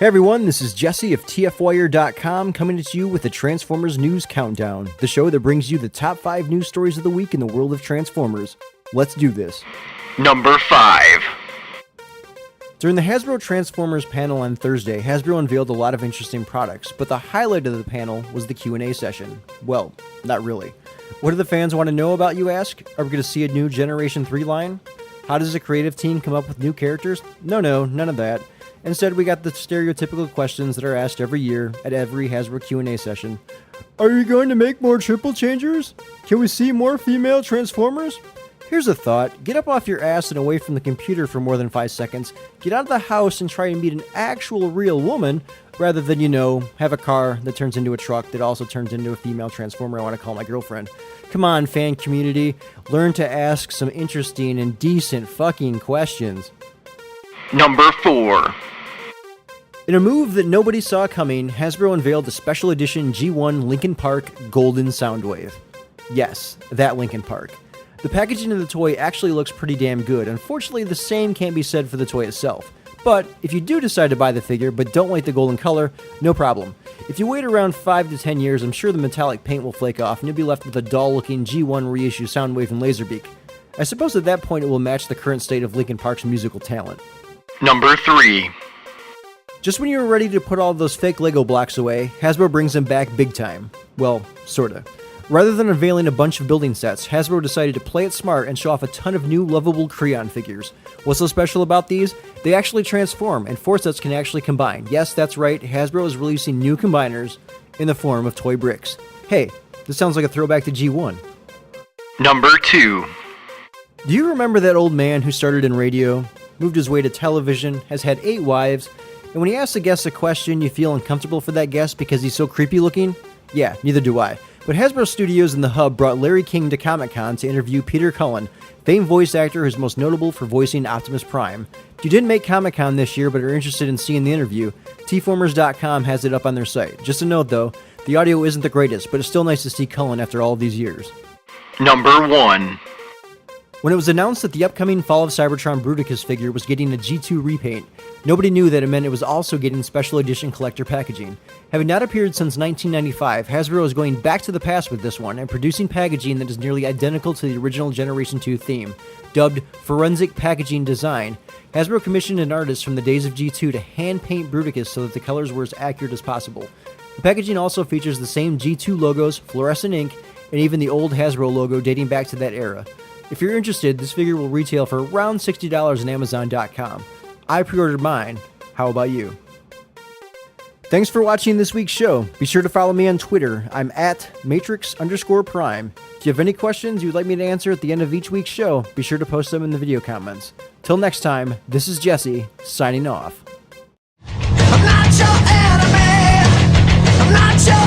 Hey everyone, this is Jesse of TFWIRE.com coming at you with the Transformers News Countdown, the show that brings you the top 5 news stories of the week in the world of Transformers. Let's do this. Number 5. During the Hasbro Transformers panel on Thursday, Hasbro unveiled a lot of interesting products, but the highlight of the panel was the Q&A session. Well, not really. What do the fans want to know about, you ask? Are we going to see a new Generation 3 line? How does a creative team come up with new characters? No, none of that. Instead, we got the stereotypical questions that are asked every year at every Hasbro Q&A session. Are you going to make more triple changers? Can we see more female Transformers? Here's a thought. Get up off your ass and away from the computer for more than 5 seconds. Get out of the house and try and meet an actual real woman, rather than, have a car that turns into a truck that also turns into a female Transformer I want to call my girlfriend. Come on, fan community. Learn to ask some interesting and decent fucking questions. Number 4. In a move that nobody saw coming, Hasbro unveiled the special edition G1 Linkin Park Golden Soundwave. Yes, that Linkin Park. The packaging of the toy actually looks pretty damn good. Unfortunately, the same can't be said for the toy itself. But if you do decide to buy the figure but don't like the golden color, no problem. If you wait around 5 to 10 years, I'm sure the metallic paint will flake off and you'll be left with a dull-looking G1 reissue Soundwave and Laserbeak. I suppose at that point it will match the current state of Linkin Park's musical talent. Number 3. Just when you were ready to put all those fake Lego blocks away, Hasbro brings them back big time. Well, sorta. Rather than unveiling a bunch of building sets, Hasbro decided to play it smart and show off a ton of new lovable Creon figures. What's so special about these? They actually transform, and 4 sets can actually combine. Yes, that's right, Hasbro is releasing new combiners in the form of toy bricks. Hey, this sounds like a throwback to G1. Number 2. Do you remember that old man who started in radio, moved his way to television, has had 8 wives, and when he asks a guest a question, you feel uncomfortable for that guest because he's so creepy looking? Yeah, neither do I. But Hasbro Studios and the Hub brought Larry King to Comic-Con to interview Peter Cullen, famed voice actor who's most notable for voicing Optimus Prime. If you didn't make Comic-Con this year but are interested in seeing the interview, tformers.com has it up on their site. Just a note though, the audio isn't the greatest, but it's still nice to see Cullen after all of these years. Number 1. When it was announced that the upcoming Fall of Cybertron Bruticus figure was getting a G2 repaint, nobody knew that it meant it was also getting special edition collector packaging. Having not appeared since 1995, Hasbro is going back to the past with this one and producing packaging that is nearly identical to the original Generation 2 theme. Dubbed Forensic Packaging Design, Hasbro commissioned an artist from the days of G2 to hand paint Bruticus so that the colors were as accurate as possible. The packaging also features the same G2 logos, fluorescent ink, and even the old Hasbro logo dating back to that era. If you're interested, this figure will retail for around $60 on Amazon.com. I pre-ordered mine. How about you? Thanks for watching this week's show. Be sure to follow me on Twitter. I'm at Matrix_Prime. If you have any questions you'd like me to answer at the end of each week's show, be sure to post them in the video comments. Till next time, this is Jesse, signing off. I'm not your enemy. I'm not your